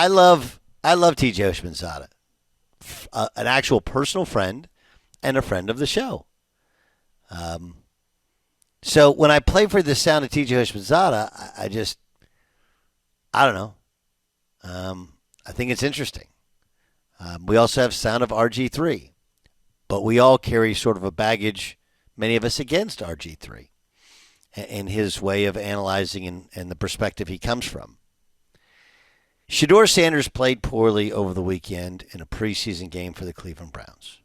I love TJ Houshmandzadeh, an actual personal friend and a friend of the show. So when I play for the sound of TJ Houshmandzadeh, I don't know. I think it's interesting. We also have sound of RG3, but we all carry sort of a baggage, many of us, against RG3 and his way of analyzing and the perspective he comes from. Shedeur Sanders played poorly over the weekend in a preseason game for the Cleveland Browns.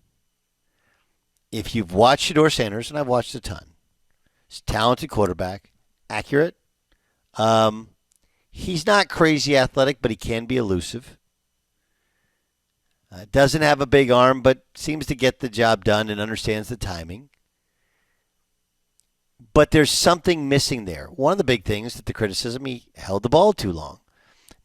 If you've watched Shedeur Sanders, and I've watched a ton, he's a talented quarterback, accurate. He's not crazy athletic, but he can be elusive. Doesn't have a big arm, but seems to get the job done and understands the timing. But there's something missing there. One of the big things that the criticism, he held the ball too long.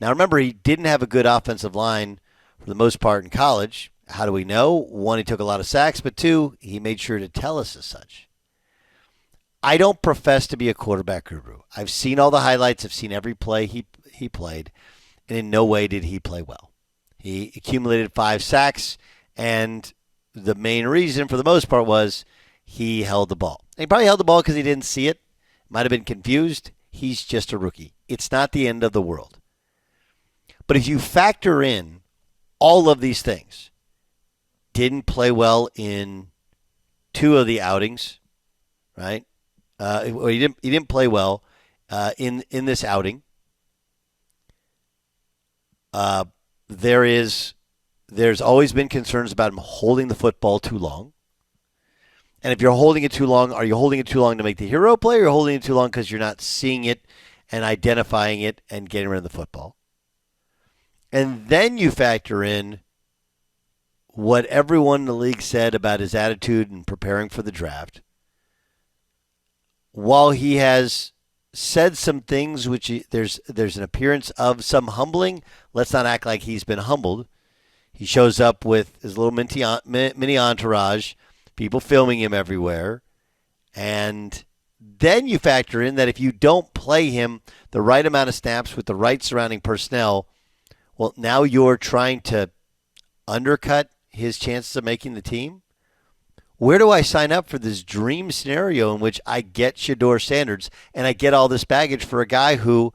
Now, remember, he didn't have a good offensive line for the most part in college. How do we know? One, he took a lot of sacks, but two, he made sure to tell us as such. I don't profess to be a quarterback guru. I've seen all the highlights. I've seen every play he played, and in no way did he play well. He accumulated 5 sacks, and the main reason for the most part was he held the ball. And he probably held the ball because he didn't see it. Might have been confused. He's just a rookie. It's not the end of the world. But if you factor in all of these things, didn't play well in 2 of the outings, right? He didn't play well in this outing. There's always been concerns about him holding the football too long. And if you're holding it too long, are you holding it too long to make the hero play, or are you holding it too long because you're not seeing it and identifying it and getting rid of the football? And then you factor in what everyone in the league said about his attitude in preparing for the draft. While he has said some things which there's an appearance of some humbling, let's not act like he's been humbled. He shows up with his little mini entourage, people filming him everywhere. And then you factor in that if you don't play him the right amount of snaps with the right surrounding personnel, well, now you're trying to undercut his chances of making the team. Where do I sign up for this dream scenario in which I get Shedeur Sanders and I get all this baggage for a guy who,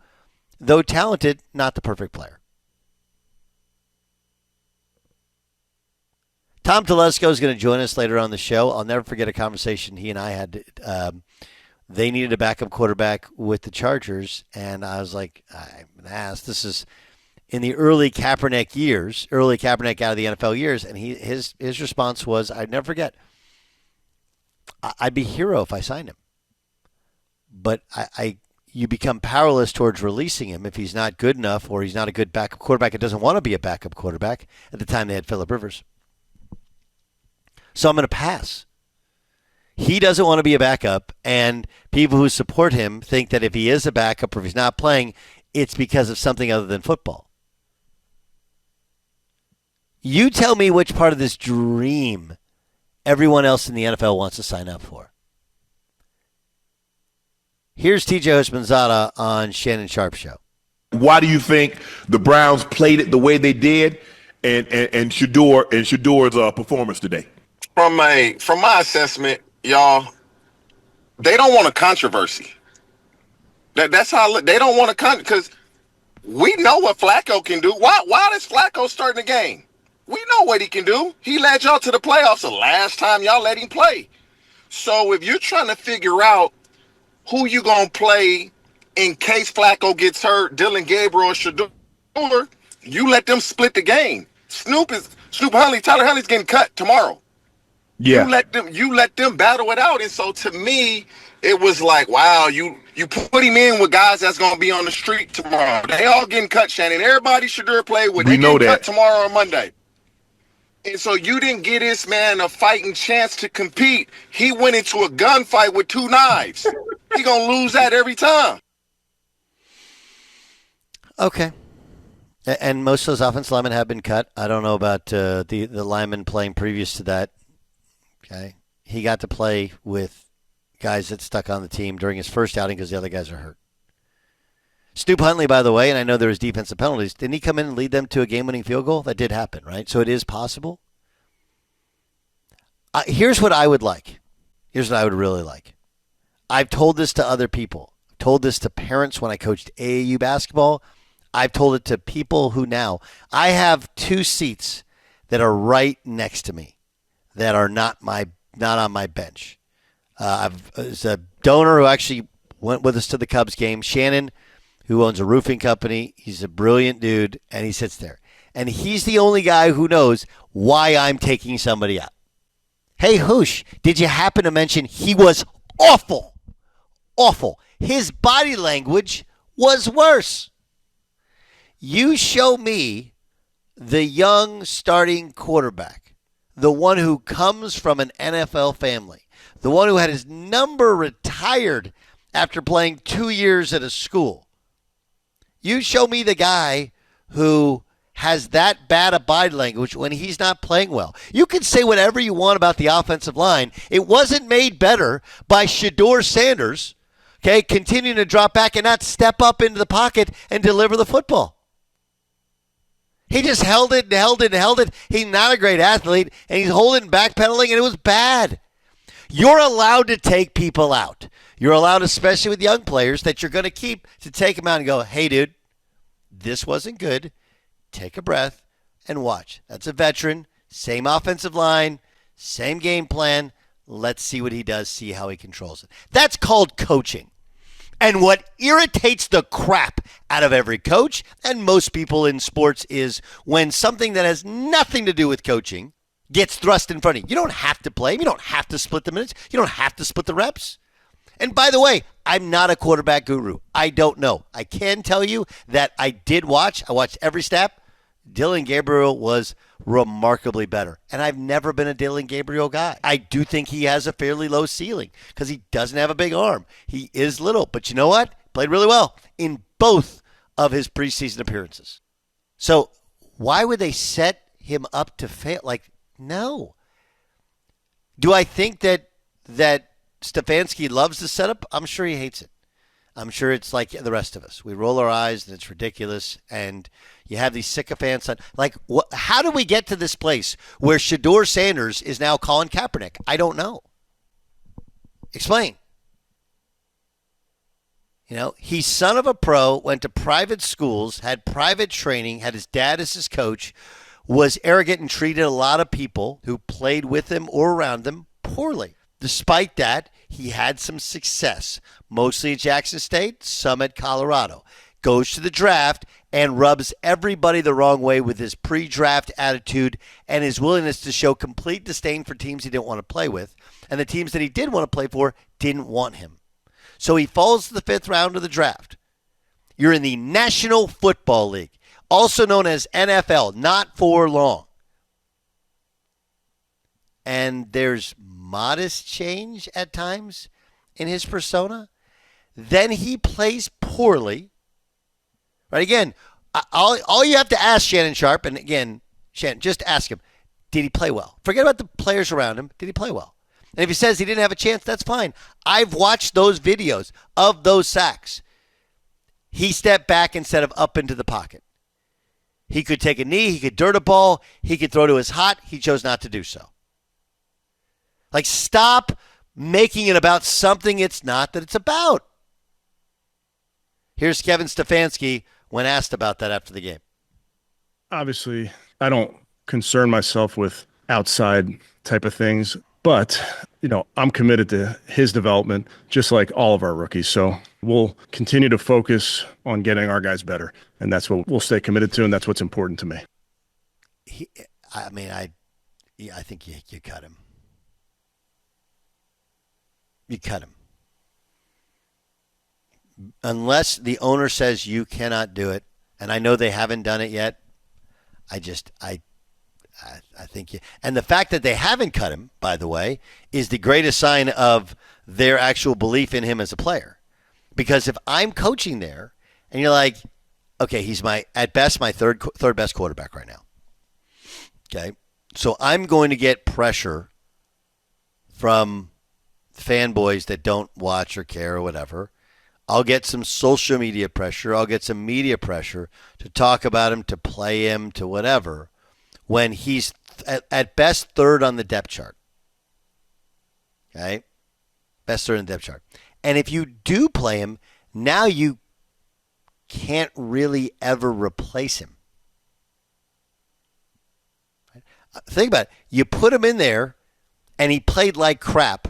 though talented, not the perfect player? Tom Telesco is going to join us later on the show. I'll never forget a conversation he and I had. They needed a backup quarterback with the Chargers, and I was like, I'm going to ask. This is in the early Kaepernick out of the NFL years, and his response was, I'd never forget, I'd be a hero if I signed him. But you become powerless towards releasing him if he's not good enough, or he's not a good backup quarterback and doesn't want to be a backup quarterback. At the time, they had Phillip Rivers. So I'm going to pass. He doesn't want to be a backup, and people who support him think that if he is a backup or if he's not playing, it's because of something other than football. You tell me which part of this dream everyone else in the NFL wants to sign up for. Here's TJ Houshmandzadeh on Shannon Sharpe Show. Why do you think the Browns played it the way they did, and Shedor's performance today? From my assessment, y'all, they don't want a controversy. That's how they don't want to because we know what Flacco can do. Why does Flacco start in the game? We know what he can do. He led y'all to the playoffs the last time y'all let him play. So if you're trying to figure out who you gonna play in case Flacco gets hurt, Dylan Gabriel or Shador, you let them split the game. Tyler Huntley's getting cut tomorrow. Yeah. You let them battle it out. And so to me, it was like, wow, you put him in with guys that's gonna be on the street tomorrow. They all getting cut, Shannon. Everybody Shedeur play with. They getting cut tomorrow or Monday. And so you didn't get this man a fighting chance to compete. He went into a gunfight with 2 knives. He gonna lose that every time. Okay. And most of those offensive linemen have been cut. I don't know about the linemen playing previous to that. Okay. He got to play with guys that stuck on the team during his first outing because the other guys are hurt. Stu Huntley, by the way, and I know there was defensive penalties, didn't he come in and lead them to a game-winning field goal? That did happen, right? So it is possible. Here's what I would like. Here's what I would really like. I've told this to other people. I've told this to parents when I coached AAU basketball. I've told it to people who now. I have 2 seats that are right next to me that are not on my bench. There's a donor who actually went with us to the Cubs game, Shannon, who owns a roofing company. He's a brilliant dude, and he sits there. And he's the only guy who knows why I'm taking somebody out. Hey, Housh, did you happen to mention he was awful? Awful. His body language was worse. You show me the young starting quarterback, the one who comes from an NFL family, the one who had his number retired after playing 2 years at a school. You show me the guy who has that bad a body language when he's not playing well. You can say whatever you want about the offensive line. It wasn't made better by Shedeur Sanders, okay, continuing to drop back and not step up into the pocket and deliver the football. He just held it and held it and held it. He's not a great athlete, and he's holding backpedaling, and it was bad. You're allowed to take people out. You're allowed, especially with young players, that you're going to keep, to take them out and go, hey, dude, this wasn't good. Take a breath and watch. That's a veteran, same offensive line, same game plan. Let's see what he does, see how he controls it. That's called coaching. And what irritates the crap out of every coach and most people in sports is when something that has nothing to do with coaching gets thrust in front of you. You don't have to play. You don't have to split the minutes. You don't have to split the reps. And by the way, I'm not a quarterback guru. I don't know. I can tell you that I watched every snap. Dylan Gabriel was remarkably better. And I've never been a Dylan Gabriel guy. I do think he has a fairly low ceiling because he doesn't have a big arm. He is little. But you know what? Played really well in both of his preseason appearances. So why would they set him up to fail? Like, no. Do I think that Stefanski loves the setup? I'm sure he hates it. I'm sure it's like the rest of us. We roll our eyes and it's ridiculous. And you have these sycophants. How do we get to this place where Shedeur Sanders is now Colin Kaepernick? I don't know. Explain. He's son of a pro, went to private schools, had private training, had his dad as his coach, was arrogant and treated a lot of people who played with him or around him poorly. Despite that, he had some success, mostly at Jackson State, some at Colorado. Goes to the draft and rubs everybody the wrong way with his pre-draft attitude and his willingness to show complete disdain for teams he didn't want to play with. And the teams that he did want to play for didn't want him. So he falls to the 5th round of the draft. You're in the National Football League, also known as NFL, not for long. And there's modest change at times in his persona. Then he plays poorly. Right? Again, all you have to ask Shannon Sharpe, and again, Shannon, just ask him, did he play well? Forget about the players around him. Did he play well? And if he says he didn't have a chance, that's fine. I've watched those videos of those sacks. He stepped back instead of up into the pocket. He could take a knee. He could dirt a ball. He could throw to his hot. He chose not to do so. Like, stop making it about something it's not that it's about. Here's Kevin Stefanski when asked about that after the game. Obviously, I don't concern myself with outside type of things, but, I'm committed to his development, just like all of our rookies. So we'll continue to focus on getting our guys better, and that's what we'll stay committed to, and that's what's important to me. I think you cut him. You cut him. Unless the owner says you cannot do it, and I know they haven't done it yet, I think and the fact that they haven't cut him, by the way, is the greatest sign of their actual belief in him as a player. Because if I'm coaching there and you're like, okay, he's at best my third best quarterback right now. Okay. So I'm going to get pressure from fanboys that don't watch or care or whatever I'll get some social media pressure. I'll get some media pressure to talk about him, to play him, to whatever, when he's at best third on the depth chart. Okay? Best third on the depth chart. And if you do play him, now you can't really ever replace him. Think about it. You put him in there, and he played like crap.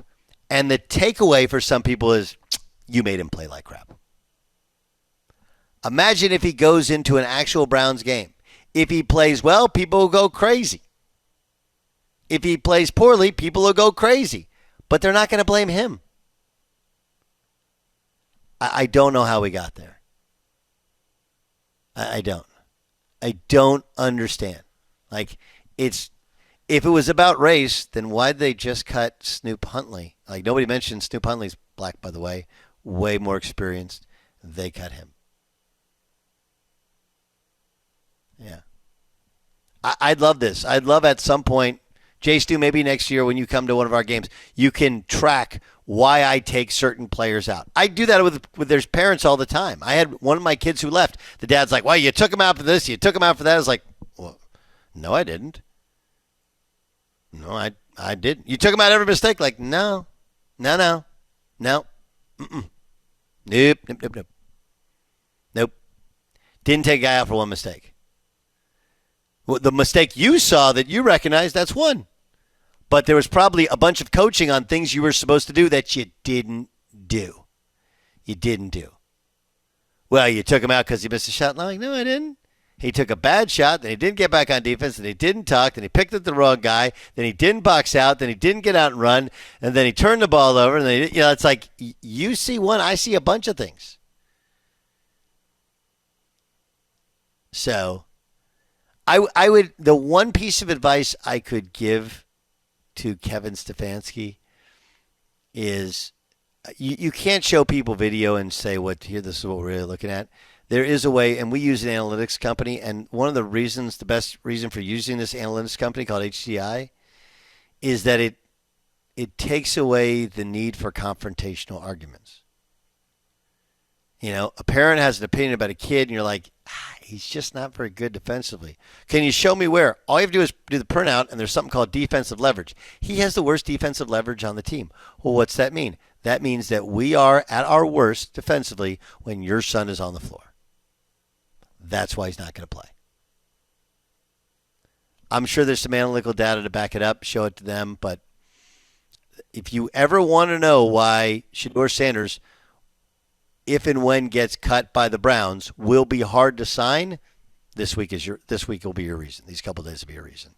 And the takeaway for some people is, you made him play like crap. Imagine if he goes into an actual Browns game. If he plays well, people will go crazy. If he plays poorly, people will go crazy. But they're not going to blame him. I don't know how we got there. I don't. I don't understand. Like, if it was about race, then why'd they just cut Snoop Huntley? Like, nobody mentioned Snoop Huntley's black, by the way. Way more experienced. They cut him. Yeah. I'd love this. I'd love at some point, Jay Stu, maybe next year when you come to one of our games, you can track why I take certain players out. I do that with their parents all the time. I had one of my kids who left. The dad's like, well, you took him out for this, you took him out for that. I was like, well, no, I didn't. No, I didn't. You took him out every mistake? Like, no. Mm-mm. Nope. Didn't take a guy out for one mistake. Well, the mistake you saw that you recognized, that's one. But there was probably a bunch of coaching on things you were supposed to do that you didn't do. You didn't do. Well, you took him out because he missed a shot. Like, no, I didn't. He took a bad shot, then he didn't get back on defense, then he didn't talk, then he picked up the wrong guy, then he didn't box out, then he didn't get out and run, and then he turned the ball over, and then it's like you see one, I see a bunch of things. So I would, the one piece of advice I could give to Kevin Stefanski is you can't show people video and say, here, this is what we're really looking at. There is a way, and we use an analytics company, and one of the reasons, the best reason for using this analytics company called HCI is that it takes away the need for confrontational arguments. You know, a parent has an opinion about a kid, and you're like, he's just not very good defensively. Can you show me where? All you have to do is do the printout, and there's something called defensive leverage. He has the worst defensive leverage on the team. Well, what's that mean? That means that we are at our worst defensively when your son is on the floor. That's why he's not going to play. I'm sure there's some analytical data to back it up, show it to them, but if you ever want to know why Shedeur Sanders, if and when gets cut by the Browns, will be hard to sign, this week will be your reason. These couple of days will be your reason.